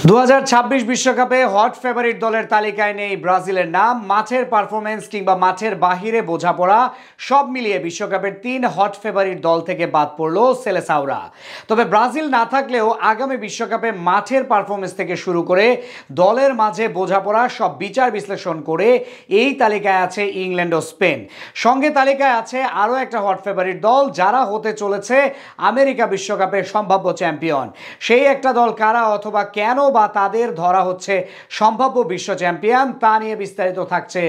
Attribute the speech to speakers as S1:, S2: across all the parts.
S1: 2026 বিশ্বকাপে hot favourite দলের তালিকায় নেই ব্রাজিলের নাম। মাঠের পারফরমেন্স কিংবা মাঠের বাহিরে বোঝাপড়া সব মিলিয়ে বিশ্বকাপের 3 হট ফেভারিট দল থেকে বাদ পড়ল সেলেসাওরা। তবে ব্রাজিল না থাকলেও আগামী বিশ্বকাপে মাঠের পারফরমেন্স থেকে শুরু করে দলের মাঝে বোঝাপড়া সব বিচার বিশ্লেষণ করে এই তালিকায় আছে ইংল্যান্ড ও স্পেন। সঙ্গে তালিকায় আছে আরও একটা হট ফেভারিট দল, যারা হতে চলেছে আমেরিকা বিশ্বকাপের সম্ভাব্য চ্যাম্পিয়ন। সেই একটা দল কারা অথবা কেন বা তাদের ধরা হচ্ছে সম্ভাব্য বিশ্ব চ্যাম্পিয়ন, তা নিয়ে বিস্তারিত থাকছে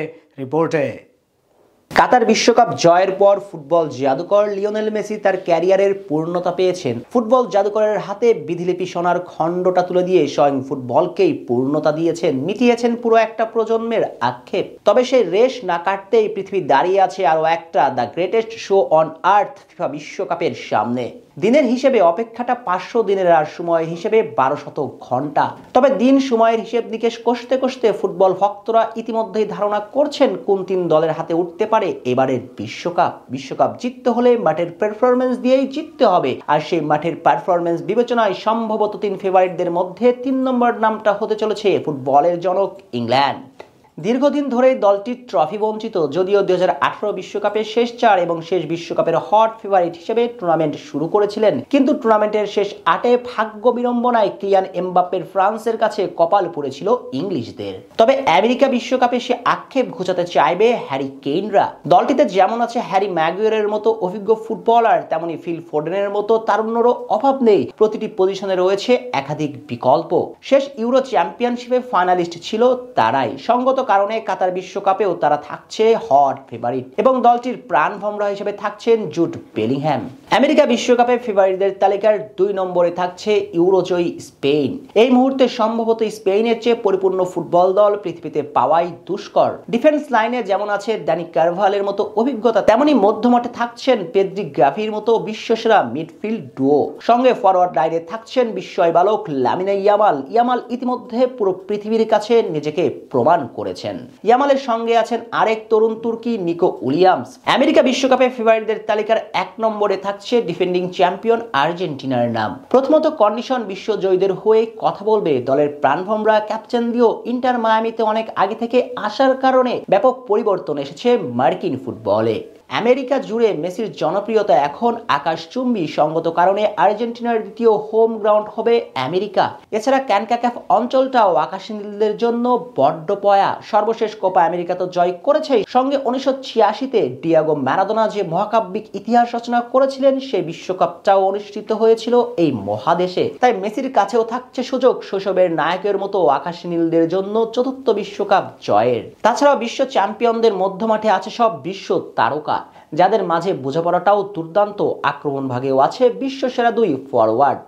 S1: রিপোর্টে।
S2: কাতার বিশ্বকাপ জয়ের পর ফুটবল জাদুকর লিওনেল মেসি তার ক্যারিয়ারের পূর্ণতা পেয়েছেন। ফুটবল জাদুকরের হাতে বিধিলিপি সোনার খণ্ডটা তুলে দিয়ে স্বয়ং ফুটবলকেই পূর্ণতা দিয়েছেন, মিটিয়েছেন পুরো একটা প্রজন্মের আক্ষেপ। তবে সেই রেশ না কাটতেই পৃথিবী দাঁড়িয়ে আছে আরও একটা the greatest show on earth FIFA বিশ্বকাপের সামনে। দিনের হিসেবে অপেক্ষাটা 500 দিনের, আর সময় হিসেবে 1200 ঘন্টা। তবে দিন সময়ের হিসেব নিকেশ কষতে কষতে ফুটবল ভক্তরা ইতিমধ্যেই ধারণা করছেন কোন 3 দলের হাতে উঠতে পারে এবারের বিশ্বকাপ জিততে হলে মাঠের পারফরমেন্স দিয়েই জিততে হবে। আর সেই মাঠের পারফরমেন্স বিবেচনায় সম্ভবত 3 ফেভারিটদের মধ্যে 3 নম্বর নামটা হতে চলেছে ফুটবলের জনক ইংল্যান্ড। দীর্ঘদিন ধরেই দলটি ট্রফি বঞ্চিত, যদিও 2018 বিশ্বকাপের শেষ 4 এবং শেষ বিশ্বকাপের হট ফেভারিট হিসেবে টুর্নামেন্ট শুরু করেছিলেন। কিন্তু টুর্নামেন্টের শেষ 8-এ ভাগ্য বিড়ম্বনায় কিলিয়ান এমবাপ্পের ফ্রান্সের কাছে কপাল পড়েছিল ইংলিশদের। তবে আমেরিকা বিশ্বকাপে সে আক্ষেপ ঘোচাতে চাইবে হ্যারি কেইনরা। দলটিতে যেমন আছে হ্যারি ম্যাগুয়ারের মতো অভিজ্ঞ ফুটবলার, তেমনি ফিল ফোডেনের মতো তারুণ্যেরও অভাব নেই। প্রতিটি পজিশনে রয়েছে একাধিক বিকল্প। শেষ ইউরো চ্যাম্পিয়নশিপে ফাইনালিস্ট ছিল তারাই। সঙ্গত কারণে কাতার বিশ্বকাপেও তারা থাকছে হট ফেভারিট এবং দলটির প্রাণভমরা হিসেবে থাকছেন জুড বেলিংহ্যাম। আমেরিকা বিশ্বকাপে ফেভারিটদের তালিকার 2 নম্বরে থাকছে ইউরোজয়ী স্পেন। এই মুহূর্তে সম্ভবত স্পেনের চেয়ে পরিপূর্ণ ফুটবল দল পৃথিবীতে পাওয়াই দুষ্কর। ডিফেন্স লাইনে যেমন আছে ড্যানি কারভালের মতো অভিজ্ঞতা, তেমনি মধ্যমাঠে থাকছেন পেদ্রি গ্রাভির মতো বিশ্বসেরা মিডফিল্ড ডুও। সঙ্গে ফরওয়ার্ড লাইনে থাকছেন বিস্ময় বালক লামিনে ইয়ামাল ইতিমধ্যে পুরো পৃথিবীর কাছে নিজেকে প্রমাণ করেছেন। ইয়ামালের সঙ্গে আছেন আরেক তরুণ তুর্কি নিকো উইলিয়ামস। আমেরিকা বিশ্বকাপে ফেভারিটদের তালিকার 1 নম্বরে থাকছে ডিফেন্ডিং চ্যাম্পিয়ন আর্জেন্টিনার নাম। প্রথমত কন্ডিশন বিশ্বজয়ীদের হয়ে কথা বলবে দলের প্রাণভমরা। ক্যাপ্টেন দিও ইন্টার মায়ামিতে অনেক আগে থেকে আসার কারণে ব্যাপক পরিবর্তন এসেছে মার্কিন ফুটবলে। আমেরিকা জুড়ে মেসির জনপ্রিয়তা এখন আকাশচুম্বী। সঙ্গত কারণে আর্জেন্টিনার দ্বিতীয় হোম গ্রাউন্ড হবে আমেরিকা। এছাড়া ক্যানকাকাফ অঞ্চলটাও আকাশী নীলদের জন্য বড্ড পয়া। সর্বশেষ কোপা আমেরিকা তো জয় করেছেই, সঙ্গে 1986-তে ডিয়াগো ম্যারাডোনা যে মহাকাব্যিক ইতিহাস রচনা করেছিলেন, সেই বিশ্বকাপটাও অনুষ্ঠিত হয়েছিল এই মহাদেশে। তাই মেসির কাছেও থাকছে সুযোগ শৈশবের নায়কের মতো আকাশী নীলদের জন্য 4র্থ বিশ্বকাপ জয়ের। তাছাড়াও বিশ্ব চ্যাম্পিয়নদের মধ্যমাঠে আছে সব বিশ্ব তারকা, যাদের মাঝে বোঝাপড়াটাও দুর্দান্ত। আক্রমণ ভাগেও আছে বিশ্বসেরা 2 ফরওয়ার্ড।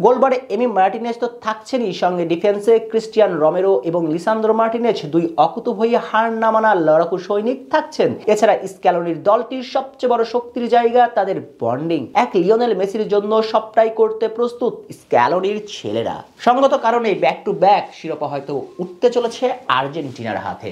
S2: গোলবারে এমি মার্টিনেজ তো থাকছেনই, সঙ্গে ডিফেন্সে ক্রিস্টিয়ান রমেরো এবং লিসান্দ্রো মার্টিনেজ 2 অকুতোভয় হার না মানা লড়াকু সৈনিক থাকছেন। এছাড়া স্ক্যালোনির দলটির সবচেয়ে বড় শক্তির জায়গা তাদের বন্ডিং। এক লিওনেল মেসির জন্য সবটাই করতে প্রস্তুত স্ক্যালোনির ছেলেরা। সঙ্গত কারণে ব্যাক টু ব্যাক শিরোপা হয়তো উঠতে চলেছে আর্জেন্টিনার হাতে।